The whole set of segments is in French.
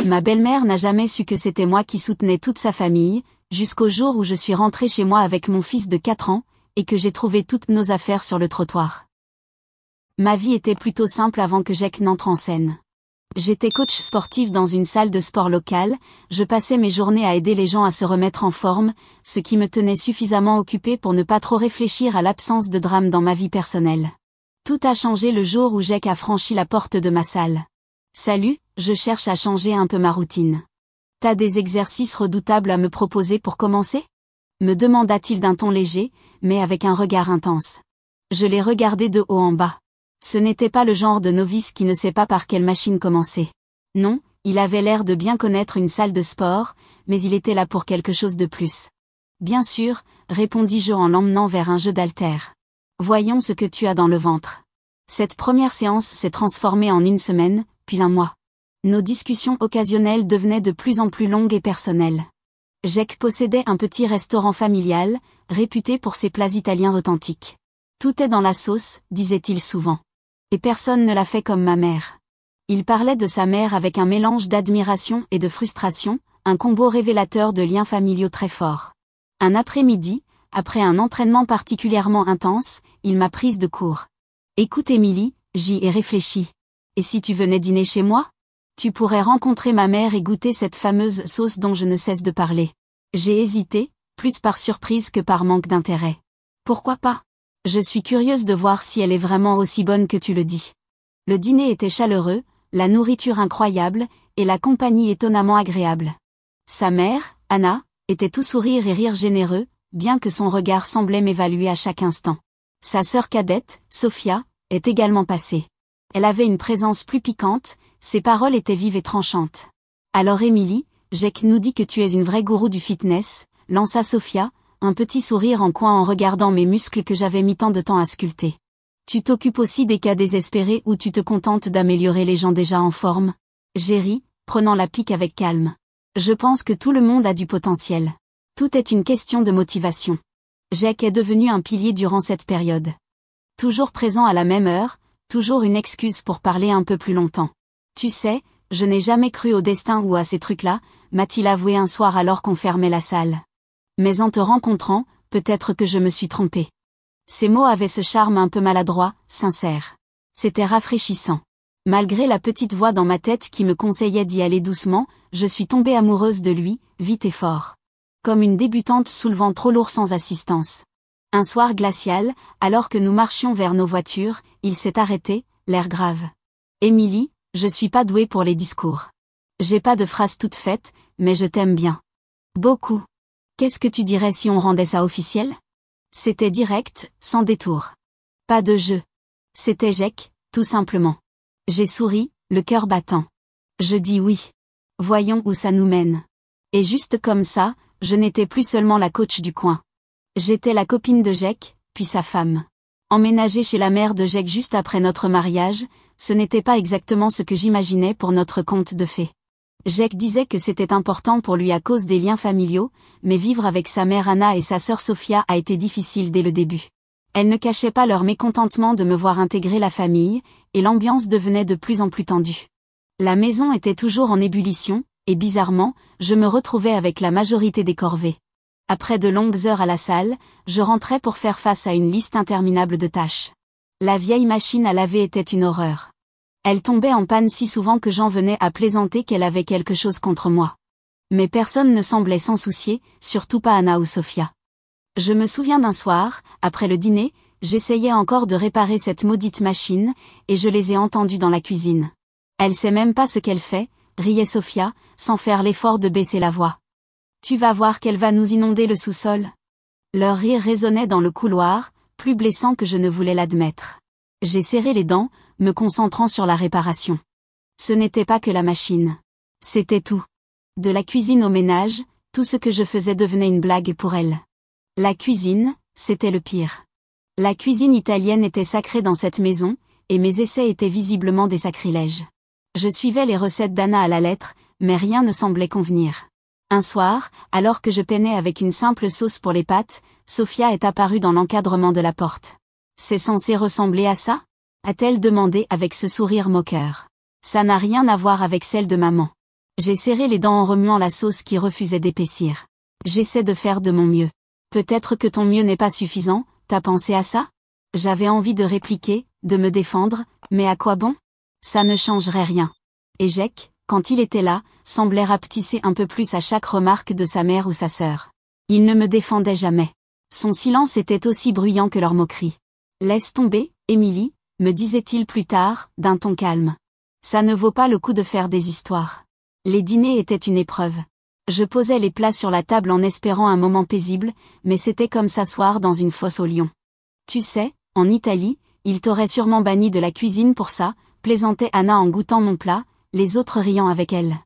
Ma belle-mère n'a jamais su que c'était moi qui soutenais toute sa famille, jusqu'au jour où je suis rentrée chez moi avec mon fils de 4 ans, et que j'ai trouvé toutes nos affaires sur le trottoir. Ma vie était plutôt simple avant que Jack n'entre en scène. J'étais coach sportif dans une salle de sport locale, je passais mes journées à aider les gens à se remettre en forme, ce qui me tenait suffisamment occupée pour ne pas trop réfléchir à l'absence de drame dans ma vie personnelle. Tout a changé le jour où Jack a franchi la porte de ma salle. Salut, je cherche à changer un peu ma routine. T'as des exercices redoutables à me proposer pour commencer? Me demanda-t-il d'un ton léger, mais avec un regard intense. Je l'ai regardé de haut en bas. Ce n'était pas le genre de novice qui ne sait pas par quelle machine commencer. Non, il avait l'air de bien connaître une salle de sport, mais il était là pour quelque chose de plus. Bien sûr, répondis-je en l'emmenant vers un jeu d'haltères. Voyons ce que tu as dans le ventre. Cette première séance s'est transformée en une semaine, puis un mois. Nos discussions occasionnelles devenaient de plus en plus longues et personnelles. Jack possédait un petit restaurant familial, réputé pour ses plats italiens authentiques. Tout est dans la sauce, disait-il souvent. Et personne ne l'a fait comme ma mère. Il parlait de sa mère avec un mélange d'admiration et de frustration, un combo révélateur de liens familiaux très forts. Un après-midi, après un entraînement particulièrement intense, il m'a prise de court. Écoute Émilie, j'y ai réfléchi. Et si tu venais dîner chez moi? Tu pourrais rencontrer ma mère et goûter cette fameuse sauce dont je ne cesse de parler. J'ai hésité, plus par surprise que par manque d'intérêt. Pourquoi pas? Je suis curieuse de voir si elle est vraiment aussi bonne que tu le dis. Le dîner était chaleureux, la nourriture incroyable, et la compagnie étonnamment agréable. Sa mère, Anna, était tout sourire et rire généreux, bien que son regard semblait m'évaluer à chaque instant. Sa sœur cadette, Sophia, est également passée. Elle avait une présence plus piquante, ses paroles étaient vives et tranchantes. Alors Émilie, Jack nous dit que tu es une vraie gourou du fitness, lança Sophia, un petit sourire en coin en regardant mes muscles que j'avais mis tant de temps à sculpter. Tu t'occupes aussi des cas désespérés ou tu te contentes d'améliorer les gens déjà en forme? J'ai ri, prenant la pique avec calme. Je pense que tout le monde a du potentiel. Tout est une question de motivation. Jack est devenu un pilier durant cette période. Toujours présent à la même heure, toujours une excuse pour parler un peu plus longtemps. Tu sais, je n'ai jamais cru au destin ou à ces trucs-là, m'a-t-il avoué un soir alors qu'on fermait la salle. Mais en te rencontrant, peut-être que je me suis trompée. Ces mots avaient ce charme un peu maladroit, sincère. C'était rafraîchissant. Malgré la petite voix dans ma tête qui me conseillait d'y aller doucement, je suis tombée amoureuse de lui, vite et fort. Comme une débutante soulevant trop lourd sans assistance. Un soir glacial, alors que nous marchions vers nos voitures, il s'est arrêté, l'air grave. Émilie, je suis pas douée pour les discours. J'ai pas de phrases toutes faites, mais je t'aime bien. Beaucoup. Qu'est-ce que tu dirais si on rendait ça officiel? C'était direct, sans détour. Pas de jeu. C'était Jack, tout simplement. J'ai souri, le cœur battant. Je dis oui. Voyons où ça nous mène. Et juste comme ça, je n'étais plus seulement la coach du coin. J'étais la copine de Jack, puis sa femme. Emménager chez la mère de Jack juste après notre mariage, ce n'était pas exactement ce que j'imaginais pour notre conte de fées. Jack disait que c'était important pour lui à cause des liens familiaux, mais vivre avec sa mère Anna et sa sœur Sophia a été difficile dès le début. Elles ne cachaient pas leur mécontentement de me voir intégrer la famille, et l'ambiance devenait de plus en plus tendue. La maison était toujours en ébullition, et bizarrement, je me retrouvais avec la majorité des corvées. Après de longues heures à la salle, je rentrais pour faire face à une liste interminable de tâches. La vieille machine à laver était une horreur. Elle tombait en panne si souvent que j'en venais à plaisanter qu'elle avait quelque chose contre moi. Mais personne ne semblait s'en soucier, surtout pas Anna ou Sophia. Je me souviens d'un soir, après le dîner, j'essayais encore de réparer cette maudite machine, et je les ai entendues dans la cuisine. Elle sait même pas ce qu'elle fait, riait Sophia, sans faire l'effort de baisser la voix. Tu vas voir qu'elle va nous inonder le sous-sol. Leur rire résonnait dans le couloir, plus blessant que je ne voulais l'admettre. J'ai serré les dents, me concentrant sur la réparation. Ce n'était pas que la machine. C'était tout. De la cuisine au ménage, tout ce que je faisais devenait une blague pour elle. La cuisine, c'était le pire. La cuisine italienne était sacrée dans cette maison, et mes essais étaient visiblement des sacrilèges. Je suivais les recettes d'Anna à la lettre, mais rien ne semblait convenir. Un soir, alors que je peinais avec une simple sauce pour les pâtes, Sophia est apparue dans l'encadrement de la porte. C'est censé ressembler à ça? A-t-elle demandé avec ce sourire moqueur. Ça n'a rien à voir avec celle de maman. J'ai serré les dents en remuant la sauce qui refusait d'épaissir. J'essaie de faire de mon mieux. Peut-être que ton mieux n'est pas suffisant, t'as pensé à ça? J'avais envie de répliquer, de me défendre, mais à quoi bon? Ça ne changerait rien. Et Jack, quand il était là, semblait rapetisser un peu plus à chaque remarque de sa mère ou sa sœur. Il ne me défendait jamais. Son silence était aussi bruyant que leurs moqueries. Laisse tomber, Émilie, me disait-il plus tard, d'un ton calme. Ça ne vaut pas le coup de faire des histoires. Les dîners étaient une épreuve. Je posais les plats sur la table en espérant un moment paisible, mais c'était comme s'asseoir dans une fosse aux lions. Tu sais, en Italie, ils t'auraient sûrement banni de la cuisine pour ça, plaisantait Anna en goûtant mon plat, les autres riant avec elle.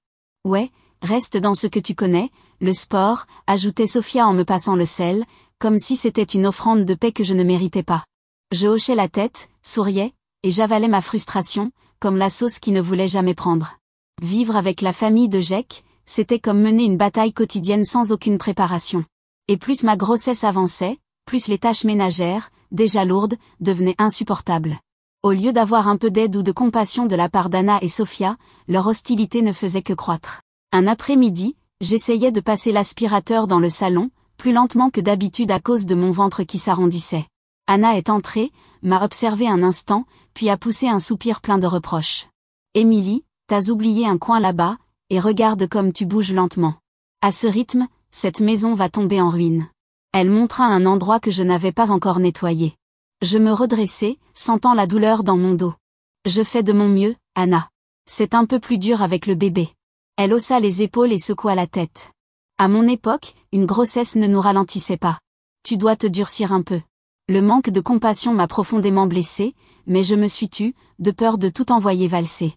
Ouais, reste dans ce que tu connais, le sport, ajoutait Sophia en me passant le sel, comme si c'était une offrande de paix que je ne méritais pas. Je hochais la tête, souriais, et j'avalais ma frustration, comme la sauce qui ne voulait jamais prendre. Vivre avec la famille de Jack, c'était comme mener une bataille quotidienne sans aucune préparation. Et plus ma grossesse avançait, plus les tâches ménagères, déjà lourdes, devenaient insupportables. Au lieu d'avoir un peu d'aide ou de compassion de la part d'Anna et Sophia, leur hostilité ne faisait que croître. Un après-midi, j'essayais de passer l'aspirateur dans le salon, plus lentement que d'habitude à cause de mon ventre qui s'arrondissait. Anna est entrée, m'a observé un instant, puis a poussé un soupir plein de reproches. « Émilie, t'as oublié un coin là-bas, et regarde comme tu bouges lentement. À ce rythme, cette maison va tomber en ruine. » Elle montra un endroit que je n'avais pas encore nettoyé. Je me redressai, sentant la douleur dans mon dos. « Je fais de mon mieux, Anna. C'est un peu plus dur avec le bébé. » Elle haussa les épaules et secoua la tête. « À mon époque, une grossesse ne nous ralentissait pas. Tu dois te durcir un peu. » Le manque de compassion m'a profondément blessée, mais je me suis tue, de peur de tout envoyer valser.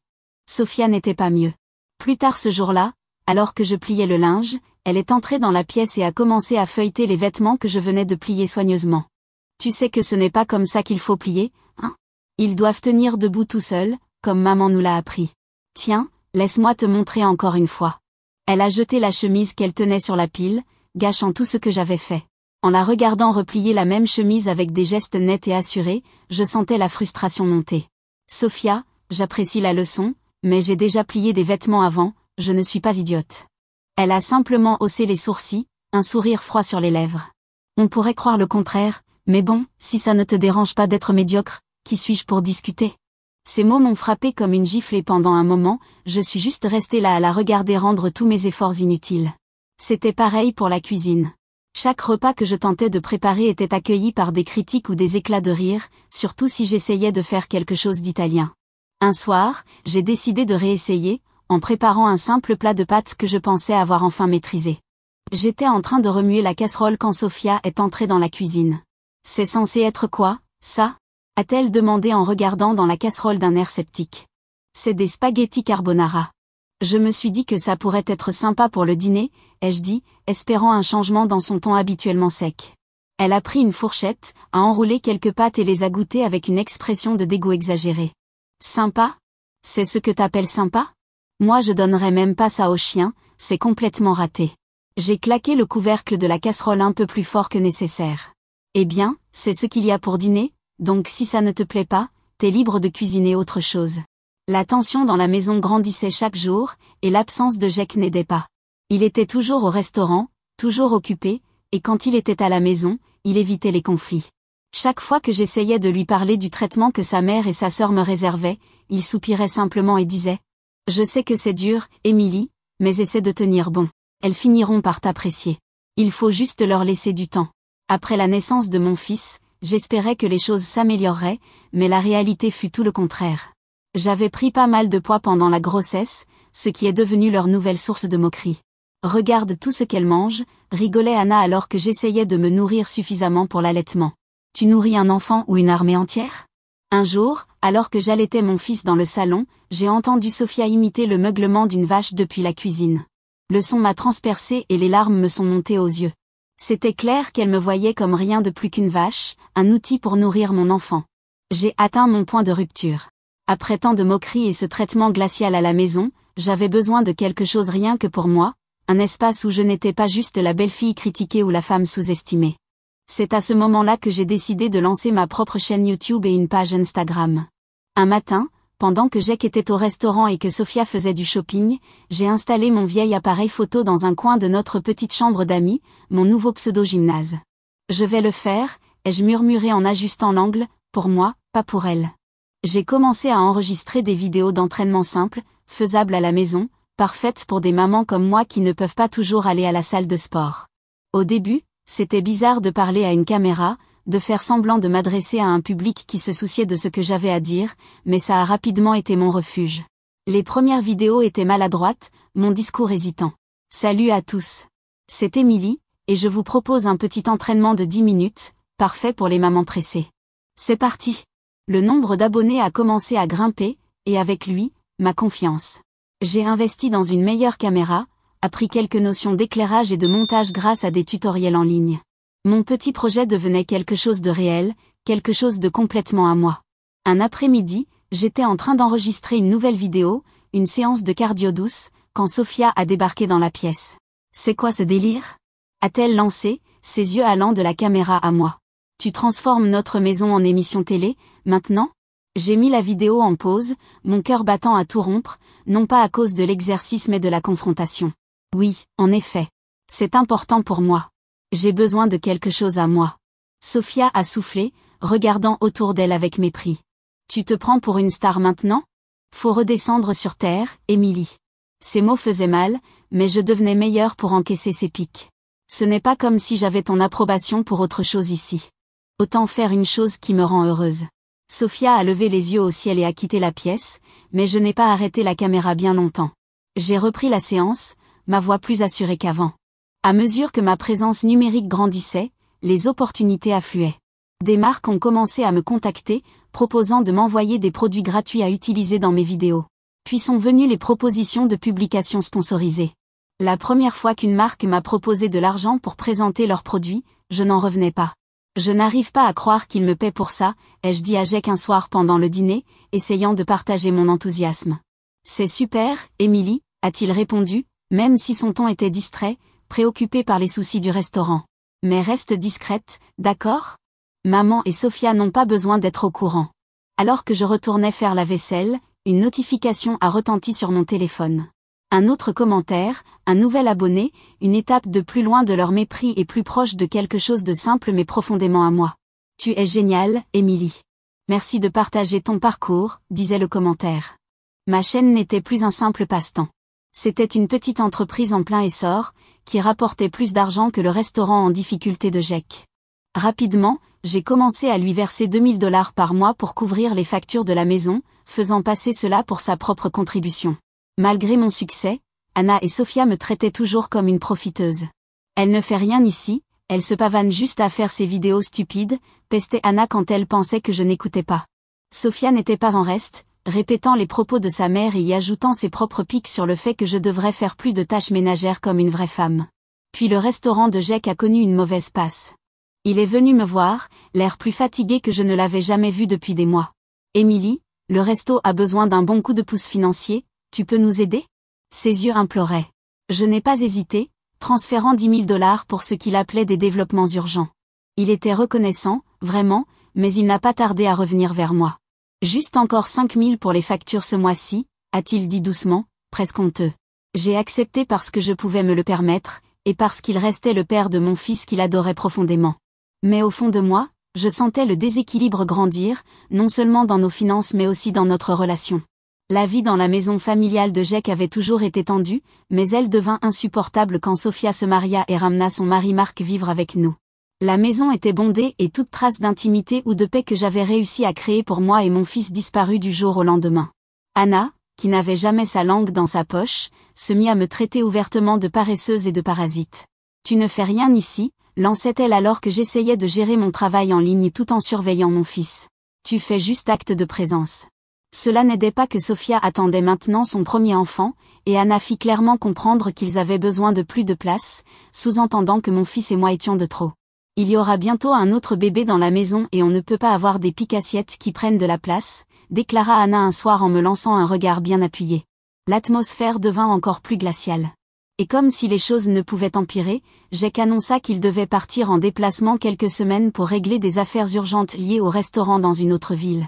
Sophia n'était pas mieux. Plus tard ce jour-là, alors que je pliais le linge, elle est entrée dans la pièce et a commencé à feuilleter les vêtements que je venais de plier soigneusement. « Tu sais que ce n'est pas comme ça qu'il faut plier, hein? Ils doivent tenir debout tout seuls, comme maman nous l'a appris. Tiens, laisse-moi te montrer encore une fois. » Elle a jeté la chemise qu'elle tenait sur la pile, gâchant tout ce que j'avais fait. En la regardant replier la même chemise avec des gestes nets et assurés, je sentais la frustration monter. « Sophia, j'apprécie la leçon, mais j'ai déjà plié des vêtements avant, je ne suis pas idiote. » Elle a simplement haussé les sourcils, un sourire froid sur les lèvres. On pourrait croire le contraire, mais bon, si ça ne te dérange pas d'être médiocre, qui suis-je pour discuter? Ces mots m'ont frappé comme une gifle et pendant un moment, je suis juste restée là à la regarder rendre tous mes efforts inutiles. C'était pareil pour la cuisine. Chaque repas que je tentais de préparer était accueilli par des critiques ou des éclats de rire, surtout si j'essayais de faire quelque chose d'italien. Un soir, j'ai décidé de réessayer, en préparant un simple plat de pâtes que je pensais avoir enfin maîtrisé. J'étais en train de remuer la casserole quand Sophia est entrée dans la cuisine. « C'est censé être quoi, ça ?» a-t-elle demandé en regardant dans la casserole d'un air sceptique. « C'est des spaghettis carbonara. » Je me suis dit que ça pourrait être sympa pour le dîner, ai-je dit, espérant un changement dans son ton habituellement sec. Elle a pris une fourchette, a enroulé quelques pâtes et les a goûtées avec une expression de dégoût exagérée. « Sympa? C'est ce que t'appelles sympa? Moi je donnerais même pas ça au chien, c'est complètement raté. » J'ai claqué le couvercle de la casserole un peu plus fort que nécessaire. « Eh bien, c'est ce qu'il y a pour dîner, donc si ça ne te plaît pas, t'es libre de cuisiner autre chose. » La tension dans la maison grandissait chaque jour, et l'absence de Jack n'aidait pas. Il était toujours au restaurant, toujours occupé, et quand il était à la maison, il évitait les conflits. Chaque fois que j'essayais de lui parler du traitement que sa mère et sa sœur me réservaient, il soupirait simplement et disait « Je sais que c'est dur, Émilie, mais essaie de tenir bon. Elles finiront par t'apprécier. Il faut juste leur laisser du temps. » Après la naissance de mon fils, j'espérais que les choses s'amélioreraient, mais la réalité fut tout le contraire. J'avais pris pas mal de poids pendant la grossesse, ce qui est devenu leur nouvelle source de moquerie. « Regarde tout ce qu'elle mange », rigolait Anna alors que j'essayais de me nourrir suffisamment pour l'allaitement. « Tu nourris un enfant ou une armée entière ?» Un jour, alors que j'allaitais mon fils dans le salon, j'ai entendu Sophia imiter le meuglement d'une vache depuis la cuisine. Le son m'a transpercée et les larmes me sont montées aux yeux. C'était clair qu'elle me voyait comme rien de plus qu'une vache, un outil pour nourrir mon enfant. J'ai atteint mon point de rupture. Après tant de moqueries et ce traitement glacial à la maison, j'avais besoin de quelque chose rien que pour moi, un espace où je n'étais pas juste la belle-fille critiquée ou la femme sous-estimée. C'est à ce moment-là que j'ai décidé de lancer ma propre chaîne YouTube et une page Instagram. Un matin, Pendant que Jack était au restaurant et que Sophia faisait du shopping, j'ai installé mon vieil appareil photo dans un coin de notre petite chambre d'amis, mon nouveau pseudo-gymnase. Je vais le faire, ai-je murmuré en ajustant l'angle, pour moi, pas pour elle. J'ai commencé à enregistrer des vidéos d'entraînement simples, faisables à la maison, parfaites pour des mamans comme moi qui ne peuvent pas toujours aller à la salle de sport. Au début, c'était bizarre de parler à une caméra, de faire semblant de m'adresser à un public qui se souciait de ce que j'avais à dire, mais ça a rapidement été mon refuge. Les premières vidéos étaient maladroites, mon discours hésitant. Salut à tous. C'est Émilie, et je vous propose un petit entraînement de 10 minutes, parfait pour les mamans pressées. C'est parti. Le nombre d'abonnés a commencé à grimper, et avec lui, ma confiance. J'ai investi dans une meilleure caméra, appris quelques notions d'éclairage et de montage grâce à des tutoriels en ligne. Mon petit projet devenait quelque chose de réel, quelque chose de complètement à moi. Un après-midi, j'étais en train d'enregistrer une nouvelle vidéo, une séance de cardio douce, quand Sophia a débarqué dans la pièce. C'est quoi ce délire? A-t-elle lancé, ses yeux allant de la caméra à moi. Tu transformes notre maison en émission télé, maintenant? J'ai mis la vidéo en pause, mon cœur battant à tout rompre, non pas à cause de l'exercice mais de la confrontation. Oui, en effet. C'est important pour moi. J'ai besoin de quelque chose à moi. Sophia a soufflé, regardant autour d'elle avec mépris. Tu te prends pour une star maintenant? Faut redescendre sur terre, Émilie. Ces mots faisaient mal, mais je devenais meilleure pour encaisser ces pics. Ce n'est pas comme si j'avais ton approbation pour autre chose ici. Autant faire une chose qui me rend heureuse. Sophia a levé les yeux au ciel et a quitté la pièce, mais je n'ai pas arrêté la caméra bien longtemps. J'ai repris la séance, ma voix plus assurée qu'avant. À mesure que ma présence numérique grandissait, les opportunités affluaient. Des marques ont commencé à me contacter, proposant de m'envoyer des produits gratuits à utiliser dans mes vidéos. Puis sont venues les propositions de publications sponsorisées. La première fois qu'une marque m'a proposé de l'argent pour présenter leurs produits, je n'en revenais pas. Je n'arrive pas à croire qu'ils me paient pour ça, ai-je dit à Jack un soir pendant le dîner, essayant de partager mon enthousiasme. C'est super, Émilie, a-t-il répondu, même si son ton était distrait, préoccupé par les soucis du restaurant. Mais reste discrète, d'accord? Maman et Sophia n'ont pas besoin d'être au courant. Alors que je retournais faire la vaisselle, une notification a retenti sur mon téléphone. Un autre commentaire, un nouvel abonné, une étape de plus loin de leur mépris et plus proche de quelque chose de simple mais profondément à moi. Tu es géniale, Émilie. Merci de partager ton parcours, disait le commentaire. Ma chaîne n'était plus un simple passe-temps. C'était une petite entreprise en plein essor, qui rapportait plus d'argent que le restaurant en difficulté de Jack. Rapidement, j'ai commencé à lui verser $2000 par mois pour couvrir les factures de la maison, faisant passer cela pour sa propre contribution. Malgré mon succès, Anna et Sophia me traitaient toujours comme une profiteuse. Elle ne fait rien ici, elle se pavane juste à faire ses vidéos stupides, pestait Anna quand elle pensait que je n'écoutais pas. Sophia n'était pas en reste, répétant les propos de sa mère et y ajoutant ses propres piques sur le fait que je devrais faire plus de tâches ménagères comme une vraie femme. Puis le restaurant de Jack a connu une mauvaise passe. Il est venu me voir, l'air plus fatigué que je ne l'avais jamais vu depuis des mois. Émilie, le resto a besoin d'un bon coup de pouce financier, tu peux nous aider? Ses yeux imploraient. Je n'ai pas hésité, transférant $10 000 pour ce qu'il appelait des développements urgents. Il était reconnaissant, vraiment, mais il n'a pas tardé à revenir vers moi. Juste encore 5 000 pour les factures ce mois-ci, a-t-il dit doucement, presque honteux. J'ai accepté parce que je pouvais me le permettre, et parce qu'il restait le père de mon fils qu'il adorait profondément. Mais au fond de moi, je sentais le déséquilibre grandir, non seulement dans nos finances mais aussi dans notre relation. La vie dans la maison familiale de Jack avait toujours été tendue, mais elle devint insupportable quand Sophia se maria et ramena son mari Marc vivre avec nous. La maison était bondée et toute trace d'intimité ou de paix que j'avais réussi à créer pour moi et mon fils disparut du jour au lendemain. Anna, qui n'avait jamais sa langue dans sa poche, se mit à me traiter ouvertement de paresseuse et de parasite. Tu ne fais rien ici, lançait-elle alors que j'essayais de gérer mon travail en ligne tout en surveillant mon fils. Tu fais juste acte de présence. Cela n'aidait pas que Sophia attendait maintenant son premier enfant, et Anna fit clairement comprendre qu'ils avaient besoin de plus de place, sous-entendant que mon fils et moi étions de trop. Il y aura bientôt un autre bébé dans la maison et on ne peut pas avoir des piques-assiettes qui prennent de la place, déclara Anna un soir en me lançant un regard bien appuyé. L'atmosphère devint encore plus glaciale. Et comme si les choses ne pouvaient empirer, Jack annonça qu'il devait partir en déplacement quelques semaines pour régler des affaires urgentes liées au restaurant dans une autre ville.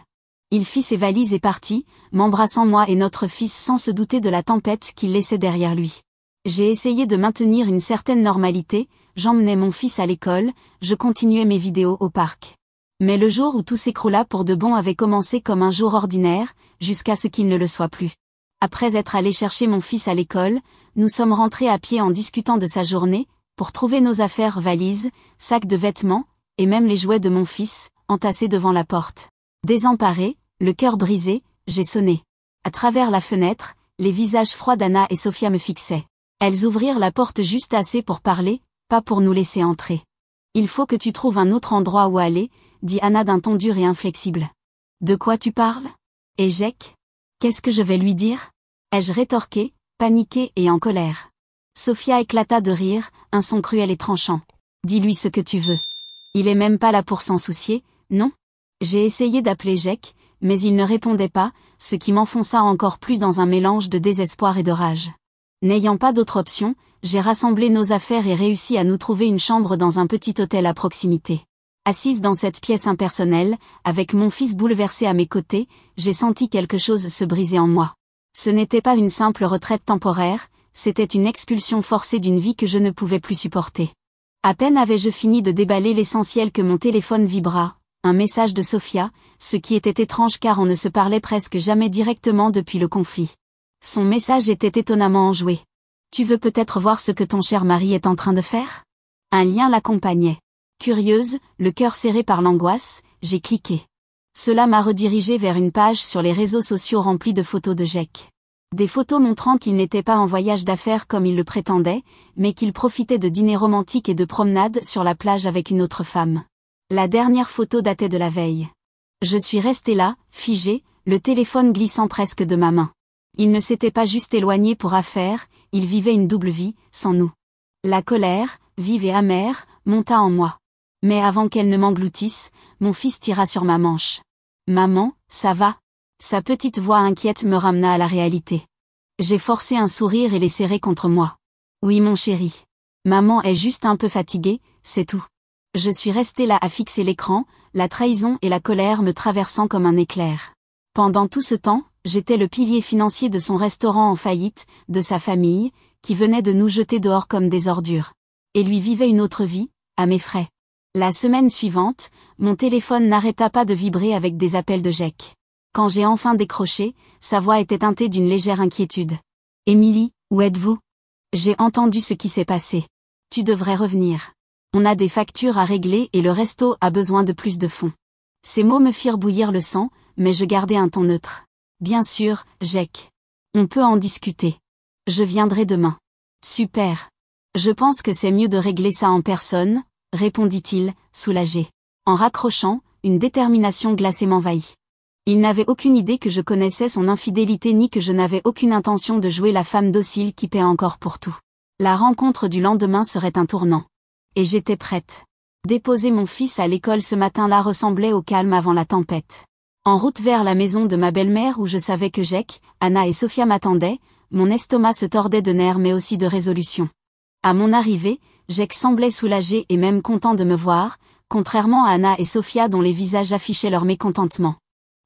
Il fit ses valises et partit, m'embrassant moi et notre fils sans se douter de la tempête qu'il laissait derrière lui. J'ai essayé de maintenir une certaine normalité, j'emmenais mon fils à l'école, je continuais mes vidéos au parc. Mais le jour où tout s'écroula pour de bon avait commencé comme un jour ordinaire, jusqu'à ce qu'il ne le soit plus. Après être allé chercher mon fils à l'école, nous sommes rentrés à pied en discutant de sa journée, pour trouver nos affaires, valises, sacs de vêtements, et même les jouets de mon fils, entassés devant la porte. Désemparé, le cœur brisé, j'ai sonné. À travers la fenêtre, les visages froids d'Anna et Sophia me fixaient. Elles ouvrirent la porte juste assez pour parler, pas pour nous laisser entrer. « Il faut que tu trouves un autre endroit où aller », dit Anna d'un ton dur et inflexible. « De quoi tu parles ? Et Jake ? Qu'est-ce que je vais lui dire ?» ai-je rétorqué, paniquée et en colère. Sophia éclata de rire, un son cruel et tranchant. « Dis-lui ce que tu veux. Il est même pas là pour s'en soucier, non ? » J'ai essayé d'appeler Jake, mais il ne répondait pas, ce qui m'enfonça encore plus dans un mélange de désespoir et de rage. N'ayant pas d'autre option, j'ai rassemblé nos affaires et réussi à nous trouver une chambre dans un petit hôtel à proximité. Assise dans cette pièce impersonnelle, avec mon fils bouleversé à mes côtés, j'ai senti quelque chose se briser en moi. Ce n'était pas une simple retraite temporaire, c'était une expulsion forcée d'une vie que je ne pouvais plus supporter. À peine avais-je fini de déballer l'essentiel que mon téléphone vibra, un message de Sophia, ce qui était étrange car on ne se parlait presque jamais directement depuis le conflit. Son message était étonnamment enjoué. « Tu veux peut-être voir ce que ton cher mari est en train de faire ?» Un lien l'accompagnait. Curieuse, le cœur serré par l'angoisse, j'ai cliqué. Cela m'a redirigé vers une page sur les réseaux sociaux remplie de photos de Jake. Des photos montrant qu'il n'était pas en voyage d'affaires comme il le prétendait, mais qu'il profitait de dîners romantiques et de promenades sur la plage avec une autre femme. La dernière photo datait de la veille. Je suis restée là, figée, le téléphone glissant presque de ma main. Il ne s'était pas juste éloigné pour affaires, il vivait une double vie, sans nous. La colère, vive et amère, monta en moi. Mais avant qu'elle ne m'engloutisse, mon fils tira sur ma manche. « Maman, ça va ?» Sa petite voix inquiète me ramena à la réalité. J'ai forcé un sourire et l'ai serré contre moi. « Oui mon chéri. Maman est juste un peu fatiguée, c'est tout. » Je suis restée là à fixer l'écran, la trahison et la colère me traversant comme un éclair. Pendant tout ce temps, j'étais le pilier financier de son restaurant en faillite, de sa famille, qui venait de nous jeter dehors comme des ordures. Et lui vivait une autre vie, à mes frais. La semaine suivante, mon téléphone n'arrêta pas de vibrer avec des appels de Jake. Quand j'ai enfin décroché, sa voix était teintée d'une légère inquiétude. « Émilie, où êtes-vous ? J'ai entendu ce qui s'est passé. Tu devrais revenir. On a des factures à régler et le resto a besoin de plus de fonds. » Ces mots me firent bouillir le sang, mais je gardai un ton neutre. « Bien sûr, Jake. On peut en discuter. Je viendrai demain. »« Super. Je pense que c'est mieux de régler ça en personne, » répondit-il, soulagé. En raccrochant, une détermination glacée m'envahit. Il n'avait aucune idée que je connaissais son infidélité ni que je n'avais aucune intention de jouer la femme docile qui paie encore pour tout. La rencontre du lendemain serait un tournant. Et j'étais prête. Déposer mon fils à l'école ce matin-là ressemblait au calme avant la tempête. En route vers la maison de ma belle-mère où je savais que Jake, Anna et Sophia m'attendaient, mon estomac se tordait de nerfs mais aussi de résolution. À mon arrivée, Jake semblait soulagé et même content de me voir, contrairement à Anna et Sophia dont les visages affichaient leur mécontentement.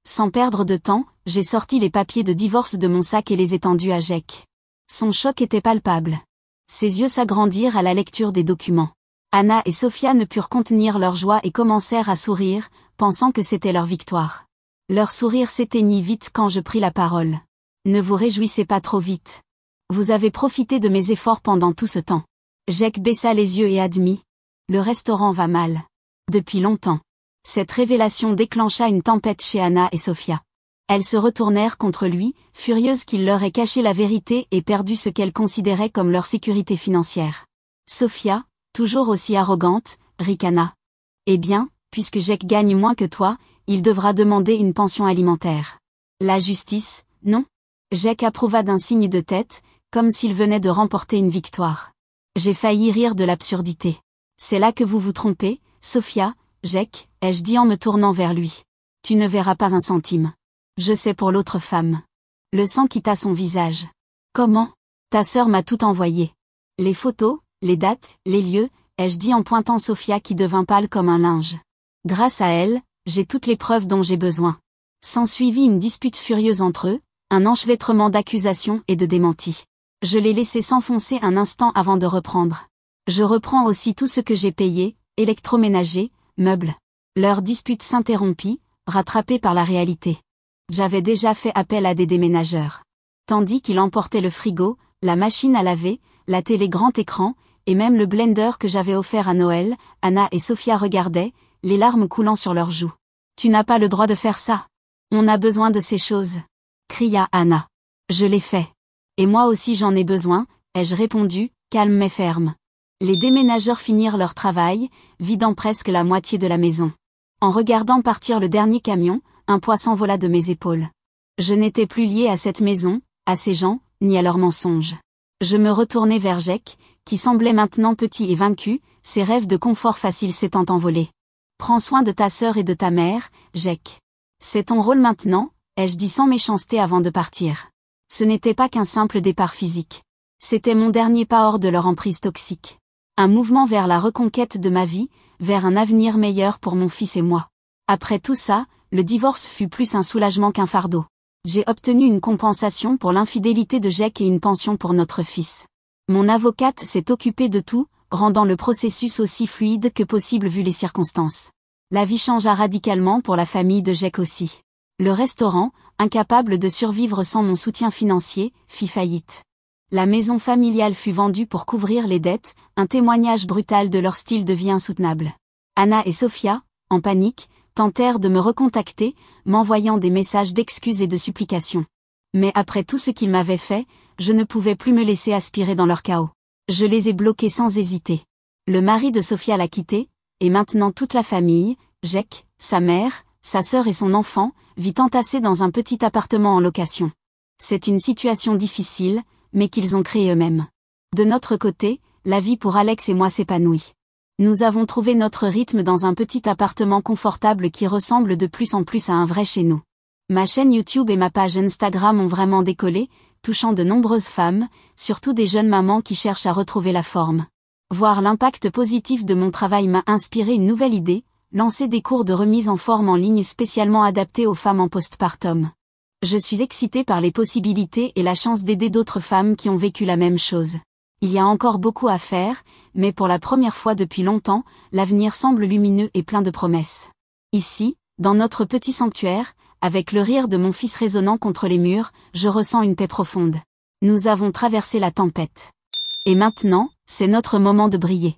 Sans perdre de temps, j'ai sorti les papiers de divorce de mon sac et les ai tendus à Jake. Son choc était palpable. Ses yeux s'agrandirent à la lecture des documents. Anna et Sophia ne purent contenir leur joie et commencèrent à sourire, pensant que c'était leur victoire. Leur sourire s'éteignit vite quand je pris la parole. « Ne vous réjouissez pas trop vite. Vous avez profité de mes efforts pendant tout ce temps. » Jake baissa les yeux et admit. « Le restaurant va mal. Depuis longtemps. » Cette révélation déclencha une tempête chez Anna et Sophia. Elles se retournèrent contre lui, furieuses qu'il leur ait caché la vérité et perdu ce qu'elles considéraient comme leur sécurité financière. Sophia, toujours aussi arrogante, ricana. « Eh bien, puisque Jake gagne moins que toi, il devra demander une pension alimentaire. » La justice, non ? Jake approuva d'un signe de tête, comme s'il venait de remporter une victoire. J'ai failli rire de l'absurdité. « C'est là que vous vous trompez, Sophia, Jake, » ai-je dit en me tournant vers lui. « Tu ne verras pas un centime. Je sais pour l'autre femme. » Le sang quitta son visage. « Comment ? Ta sœur m'a tout envoyé. Les photos, les dates, les lieux, » ai-je dit en pointant Sophia qui devint pâle comme un linge. « Grâce à elle, j'ai toutes les preuves dont j'ai besoin. » S'ensuivit une dispute furieuse entre eux, un enchevêtrement d'accusations et de démentis. Je les laissai s'enfoncer un instant avant de reprendre. Je reprends aussi tout ce que j'ai payé, électroménager, meubles. Leur dispute s'interrompit, rattrapée par la réalité. J'avais déjà fait appel à des déménageurs. Tandis qu'il emportait le frigo, la machine à laver, la télé grand écran, et même le blender que j'avais offert à Noël, Anna et Sophia regardaient, les larmes coulant sur leurs joues. « Tu n'as pas le droit de faire ça. On a besoin de ces choses. » cria Anna. « Je l'ai fait. Et moi aussi j'en ai besoin, ai-je répondu, calme mais ferme. » Les déménageurs finirent leur travail, vidant presque la moitié de la maison. En regardant partir le dernier camion, un poids s'envola de mes épaules. Je n'étais plus liée à cette maison, à ces gens, ni à leurs mensonges. Je me retournai vers Jake, qui semblait maintenant petit et vaincu, ses rêves de confort facile s'étant envolés. « Prends soin de ta sœur et de ta mère, Jake. C'est ton rôle maintenant, ai-je dit sans méchanceté avant de partir. Ce n'était pas qu'un simple départ physique. C'était mon dernier pas hors de leur emprise toxique. Un mouvement vers la reconquête de ma vie, vers un avenir meilleur pour mon fils et moi. Après tout ça, le divorce fut plus un soulagement qu'un fardeau. J'ai obtenu une compensation pour l'infidélité de Jake et une pension pour notre fils. Mon avocate s'est occupée de tout, rendant le processus aussi fluide que possible vu les circonstances. La vie changea radicalement pour la famille de Jake aussi. Le restaurant, incapable de survivre sans mon soutien financier, fit faillite. La maison familiale fut vendue pour couvrir les dettes, un témoignage brutal de leur style de vie insoutenable. Anna et Sophia, en panique, tentèrent de me recontacter, m'envoyant des messages d'excuses et de supplications. Mais après tout ce qu'ils m'avaient fait, je ne pouvais plus me laisser aspirer dans leur chaos. Je les ai bloqués sans hésiter. Le mari de Sophia l'a quitté, et maintenant toute la famille, Jake, sa mère, sa sœur et son enfant, vit entassés dans un petit appartement en location. C'est une situation difficile, mais qu'ils ont créée eux-mêmes. De notre côté, la vie pour Alex et moi s'épanouit. Nous avons trouvé notre rythme dans un petit appartement confortable qui ressemble de plus en plus à un vrai chez nous. Ma chaîne YouTube et ma page Instagram ont vraiment décollé, touchant de nombreuses femmes, surtout des jeunes mamans qui cherchent à retrouver la forme. Voir l'impact positif de mon travail m'a inspiré une nouvelle idée, lancer des cours de remise en forme en ligne spécialement adaptés aux femmes en postpartum. Je suis excitée par les possibilités et la chance d'aider d'autres femmes qui ont vécu la même chose. Il y a encore beaucoup à faire, mais pour la première fois depuis longtemps, l'avenir semble lumineux et plein de promesses. Ici, dans notre petit sanctuaire, avec le rire de mon fils résonnant contre les murs, je ressens une paix profonde. Nous avons traversé la tempête. Et maintenant, c'est notre moment de briller.